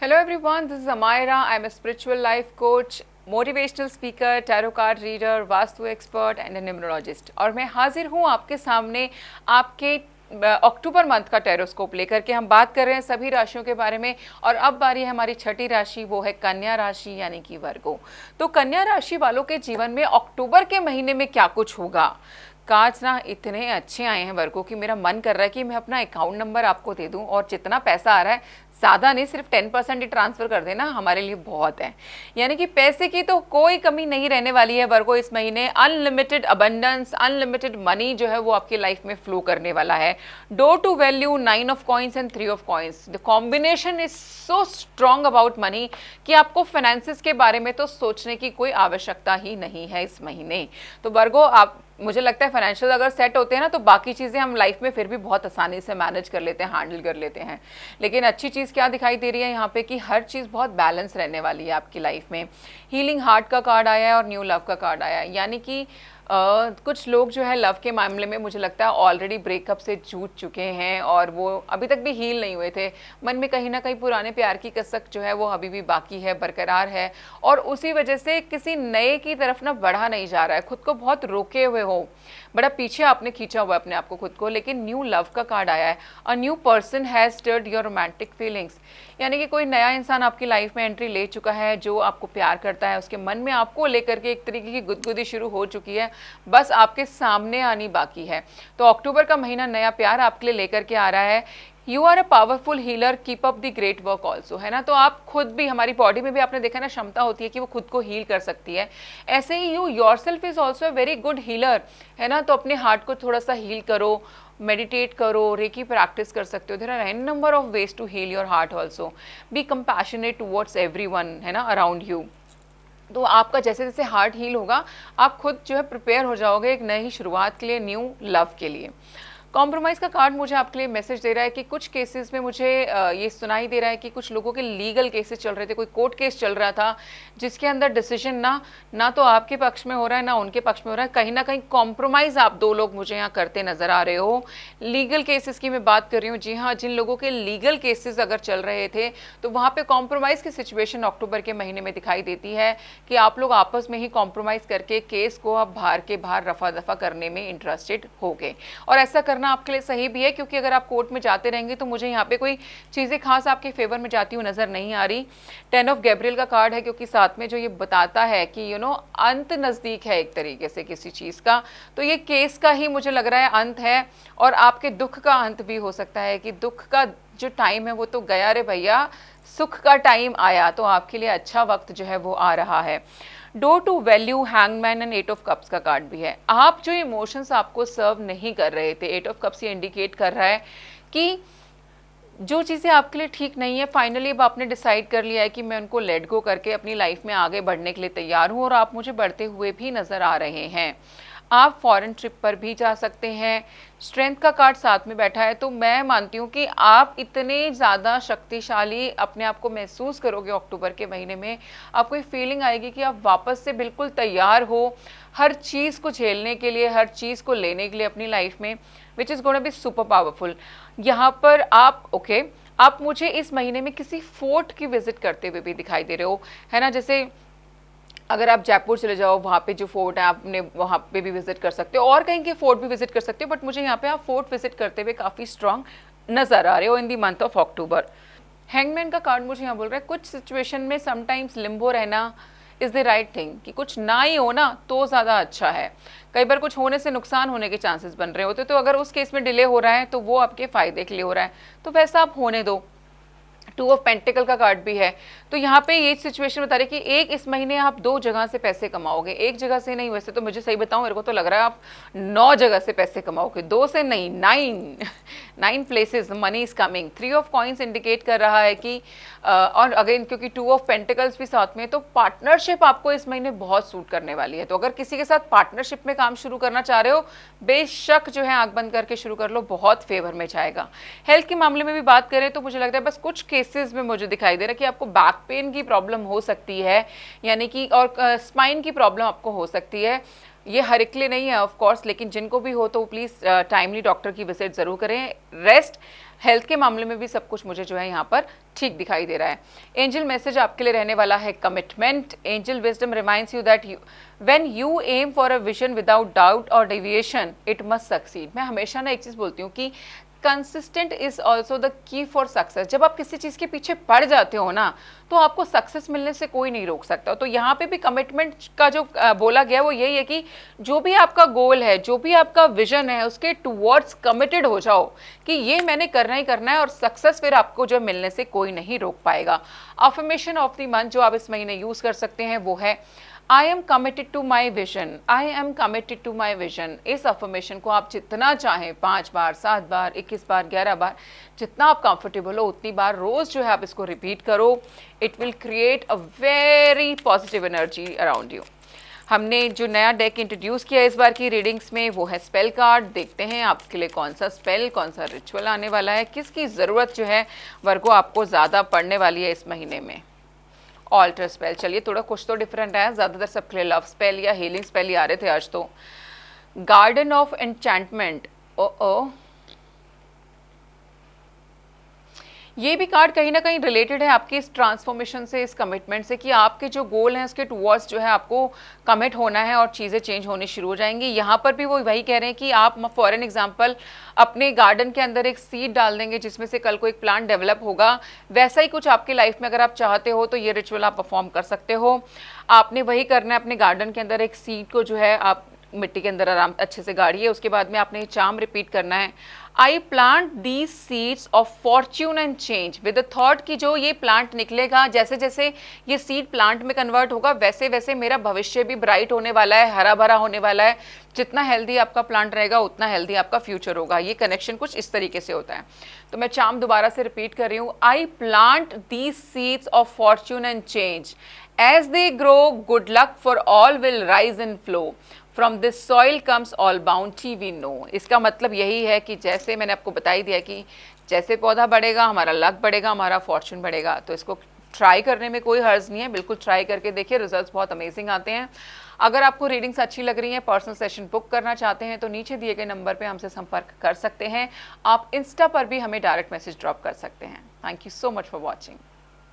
Hello everyone, this is Amaira. I'm a spiritual life coach, motivational speaker, tarot card reader, vastu expert and a numerologist. और मैं हाजिर हूँ आपके सामने आपके अक्टूबर मंथ का टेरोस्कोप लेकर के। हम बात कर रहे हैं सभी राशियों के बारे में और अब बारी है हमारी छठी राशि, वो है कन्या राशि यानी कि वर्गो। तो कन्या राशि वालों के जीवन में अक्टूबर के महीने में क्या कुछ होगा। कार्ड्स ना इतने अच्छे आए हैं वर्गों की, मेरा मन कर रहा है कि मैं अपना अकाउंट नंबर आपको दे दूं और जितना पैसा आ रहा है ज़्यादा नहीं, सिर्फ 10% ही ट्रांसफ़र कर देना, हमारे लिए बहुत है। यानी कि पैसे की तो कोई कमी नहीं रहने वाली है वर्गो इस महीने। अनलिमिटेड अबंडेंस, अनलिमिटेड मनी जो है वो आपकी लाइफ में फ्लो करने वाला है। Do two value, 9 of coins and 3 of coins, the combination is so strong about money कि आपको फाइनेंसिस के बारे में तो सोचने की कोई आवश्यकता ही नहीं है इस महीने। तो वर्गो आप, मुझे लगता है फाइनेंशियल अगर सेट होते हैं ना तो बाकी चीज़ें हम लाइफ में फिर भी बहुत आसानी से मैनेज कर लेते हैं, हैंडल कर लेते हैं। लेकिन अच्छी चीज़ क्या दिखाई दे रही है यहाँ पे कि हर चीज़ बहुत बैलेंस रहने वाली है आपकी लाइफ में। हीलिंग हार्ट का कार्ड आया है और न्यू लव का कार्ड आया है, यानी कि कुछ लोग जो है लव के मामले में मुझे लगता है ऑलरेडी ब्रेकअप से जूझ चुके हैं और वो अभी तक भी हील नहीं हुए थे। मन में कहीं ना कहीं पुराने प्यार की कसक जो है वो अभी भी बाकी है, बरकरार है और उसी वजह से किसी नए की तरफ ना बढ़ा नहीं जा रहा है, खुद को बहुत रोके हुए हो, बड़ा पीछे आपने खींचा हुआ है अपने आप को खुद को। लेकिन न्यू लव का कार्ड आया है, a new person has stirred your romantic feelings, यानी कि कोई नया इंसान आपकी लाइफ में एंट्री ले चुका है जो आपको प्यार करता है, उसके मन में आपको लेकर के एक तरीके की गुदगुदी शुरू हो चुकी है, बस आपके सामने आनी बाकी है। तो अक्टूबर का महीना नया प्यार आपके लिए लेकर के आ रहा है। You are a powerful healer, keep up the great work also, है ना। तो आप खुद भी, हमारी बॉडी में भी आपने देखा ना क्षमता होती है कि वो खुद को हील कर सकती है, ऐसे ही you yourself is also a very good healer, है ना। तो अपने हार्ट को थोड़ा सा हील करो, मेडिटेट करो, रेकी प्रैक्टिस कर सकते हो। There are an number of ways to heal your heart also. Be compassionate towards everyone, है ना, अराउंड यू। तो आपका जैसे जैसे हार्ट हील होगा आप खुद जो है प्रिपेयर हो जाओगे एक नई शुरुआत के लिए, न्यू लव के लिए। कॉम्प्रोमाइज़ का कार्ड मुझे आपके लिए मैसेज दे रहा है कि कुछ केसेस में मुझे ये सुनाई दे रहा है कि कुछ लोगों के लीगल केसेस चल रहे थे, कोई कोर्ट केस चल रहा था जिसके अंदर डिसीजन ना तो आपके पक्ष में हो रहा है ना उनके पक्ष में हो रहा है, कहीं ना कहीं कॉम्प्रोमाइज़ आप दो लोग मुझे यहाँ करते नज़र आ रहे हो। लीगल केसेस की मैं बात कर रही हूँ, जी हाँ, जिन लोगों के लीगल केसेस अगर चल रहे थे तो वहाँ पर कॉम्प्रोमाइज़ की सिचुएशन अक्टूबर के महीने में दिखाई देती है कि आप लोग आपस में ही कॉम्प्रोमाइज़ करके केस को आप बाहर के बाहर रफा दफा करने में इंटरेस्टेड हो गए। और ऐसा करना आपके लिए सही भी है क्योंकि अगर आप कोर्ट में जाते रहेंगे तो मुझे यहाँ पे कोई चीज़ें खास आपके फेवर में जाती हुई नज़र नहीं आ रही। 10 ऑफ गैब्रियल का कार्ड है क्योंकि साथ में जो ये बताता है कि अंत नज़दीक है एक तरीके से किसी चीज़ का, तो ये केस का ही मुझे लग रहा है अंत है और आपके दुख का अंत भी हो सकता है कि दुख का जो टाइम है वो तो गया रे भैया, सुख का टाइम आया, तो आपके लिए अच्छा वक्त जो है वो आ रहा है। Do two value, hangman and 8 of cups का कार्ड भी है। आप जो इमोशंस आपको सर्व नहीं कर रहे थे, 8 ऑफ कप्स ये इंडिकेट कर रहा है कि जो चीज़ें आपके लिए ठीक नहीं है फाइनली अब आपने डिसाइड कर लिया है कि मैं उनको लेट गो करके अपनी लाइफ में आगे बढ़ने के लिए तैयार हूँ और आप मुझे बढ़ते हुए भी नज़र आ रहे हैं। आप फॉरेन ट्रिप पर भी जा सकते हैं। स्ट्रेंथ का कार्ड साथ में बैठा है, तो मैं मानती हूँ कि आप इतने ज़्यादा शक्तिशाली अपने आप को महसूस करोगे अक्टूबर के महीने में। आपको ये फीलिंग आएगी कि आप वापस से बिल्कुल तैयार हो हर चीज़ को झेलने के लिए, हर चीज़ को लेने के लिए अपनी लाइफ में, which is gonna be super powerful. यहाँ पर आप मुझे इस महीने में किसी फोर्ट की विजिट करते हुए भी दिखाई दे रहे हो, है ना। जैसे अगर आप जयपुर चले जाओ, वहाँ पे जो फोर्ट है आपने वहाँ पे भी विजिट कर सकते हो और कहीं के फोर्ट भी विजिट कर सकते हो, बट मुझे यहाँ पे आप फोर्ट विजिट करते हुए काफ़ी स्ट्रांग नज़र आ रहे हो in the month of October. Hangman का कार्ड मुझे यहाँ बोल रहा है कुछ सिचुएशन में समटाइम्स लिम्बो रहना इज़ द राइट थिंग, कि कुछ ना ही हो ना तो ज़्यादा अच्छा है। कई बार कुछ होने से नुकसान होने के चांसेस बन रहे होते, तो अगर उस केस में डिले हो रहा है तो वो आपके फ़ायदे के लिए हो रहा है, तो वैसा आप होने दो। 2 ऑफ पेंटिकल का कार्ड भी है, तो यहाँ पे ये सिचुएशन बता रही कि एक इस महीने आप 2 जगह से पैसे कमाओगे, एक जगह से नहीं। वैसे तो मुझे सही बताऊँ, मेरे को तो लग रहा है आप 9 जगह से पैसे कमाओगे, 2 से नहीं, 9 places money is coming. 3 of coins indicate कर रहा है कि और अगेन क्योंकि 2 ऑफ पेंटिकल्स भी साथ में, तो पार्टनरशिप आपको इस महीने बहुत सूट करने वाली है। तो अगर किसी के साथ पार्टनरशिप में काम शुरू करना चाह रहे हो, बेशक जो है आंख बंद करके शुरू कर लो, बहुत फेवर में जाएगा। हेल्थ के मामले में भी बात करें तो मुझे लगता है बस कुछ केसेस में मुझे दिखाई दे रहा है कि आपको बैक पेन की प्रॉब्लम हो सकती है, यानी कि और स्पाइन की प्रॉब्लम आपको हो सकती है। ये हर एक के लिए नहीं है ऑफ कोर्स, लेकिन जिनको भी हो तो प्लीज़ टाइमली डॉक्टर की विजिट ज़रूर करें। रेस्ट, हेल्थ के मामले में भी सब कुछ मुझे जो है यहाँ पर ठीक दिखाई दे रहा है। एंजल मैसेज आपके लिए रहने वाला है commitment. Angel wisdom reminds you that when you aim for a vision without doubt और डेविएशन इट मस्ट सक्सीड। मैं हमेशा ना एक चीज़ बोलती हूँ कि consistent is also the key for success. जब आप किसी चीज़ के पीछे पड़ जाते हो ना, तो आपको सक्सेस मिलने से कोई नहीं रोक सकता। तो यहाँ पे भी कमिटमेंट का जो बोला गया वो यही है कि जो भी आपका गोल है, जो भी आपका विजन है, उसके टुवर्ड्स कमिटेड हो जाओ कि ये मैंने करना ही करना है, और सक्सेस फिर आपको जो मिलने से कोई नहीं रोक पाएगा। अफर्मेशन ऑफ द मंथ जो आप इस महीने यूज़ कर सकते हैं वो है I am committed to my vision, I am committed to my vision. इस अफर्मेशन को आप जितना चाहें 5 बार, 7 बार, 21 बार, 11 बार, जितना आप कंफर्टेबल हो उतनी बार रोज़ जो है आप इसको रिपीट करो। It will create a very positive energy around you. हमने जो नया डेक इंट्रोड्यूस किया इस बार की रीडिंग्स में वो है स्पेल कार्ड। देखते हैं आपके लिए कौन सा स्पेल, कौन सा रिचुअल आने वाला है, किसकी ज़रूरत जो है वर्गो आपको ज़्यादा पड़ने वाली है इस महीने में। ऑल्टर स्पेल, चलिए थोड़ा कुछ तो डिफरेंट है। ज़्यादातर सबके लिए लव स्पेल या हीलिंग स्पेल ही आ रहे थे आज तो। गार्डन ऑफ एन्चैंटमेंट, ओ ये भी कार्ड कहीं ना कहीं रिलेटेड है आपकी इस ट्रांसफॉर्मेशन से, इस कमिटमेंट से, कि आपके जो गोल हैं उसके टुवर्ड्स जो है आपको कमिट होना है और चीज़ें चेंज होनी शुरू हो जाएंगी। यहाँ पर भी वो वही कह रहे हैं कि आप फॉर एन एग्जांपल अपने गार्डन के अंदर एक सीड डाल देंगे जिसमें से कल को एक प्लांट डेवलप होगा। वैसा ही कुछ आपकी लाइफ में अगर आप चाहते हो तो ये रिचुअल आप परफॉर्म कर सकते हो। आपने वही करना है, अपने गार्डन के अंदर एक सीड को जो है आप मिट्टी के अंदर आराम अच्छे से गाड़िए। उसके बाद में आपने चार्म रिपीट करना है, I plant these seeds of fortune and change with the thought कि जो ये प्लांट निकलेगा, जैसे जैसे ये सीड प्लांट में कन्वर्ट होगा वैसे वैसे मेरा भविष्य भी ब्राइट होने वाला है, हरा भरा होने वाला है। जितना हेल्दी आपका प्लांट रहेगा उतना हेल्दी आपका फ्यूचर होगा। ये कनेक्शन कुछ इस तरीके से होता है। तो मैं चार्म दोबारा से रिपीट कर रही हूँ, I plant these seeds of fortune and change as they grow, good luck for all will rise in flow, from this soil comes all bounty we know. इसका मतलब यही है कि जैसे मैंने आपको बता ही दिया कि जैसे पौधा बढ़ेगा हमारा लक बढ़ेगा, हमारा फॉर्चून बढ़ेगा। तो इसको ट्राई करने में कोई हर्ज नहीं है, बिल्कुल ट्राई करके देखिए, रिजल्ट्स बहुत अमेजिंग आते हैं। अगर आपको रीडिंग्स अच्छी लग रही हैं, पर्सनल सेशन बुक करना चाहते हैं तो नीचे दिए गए नंबर पे हमसे संपर्क कर सकते हैं। आप इंस्टा पर भी हमें डायरेक्ट मैसेज ड्रॉप कर सकते हैं। Thank you so much for watching.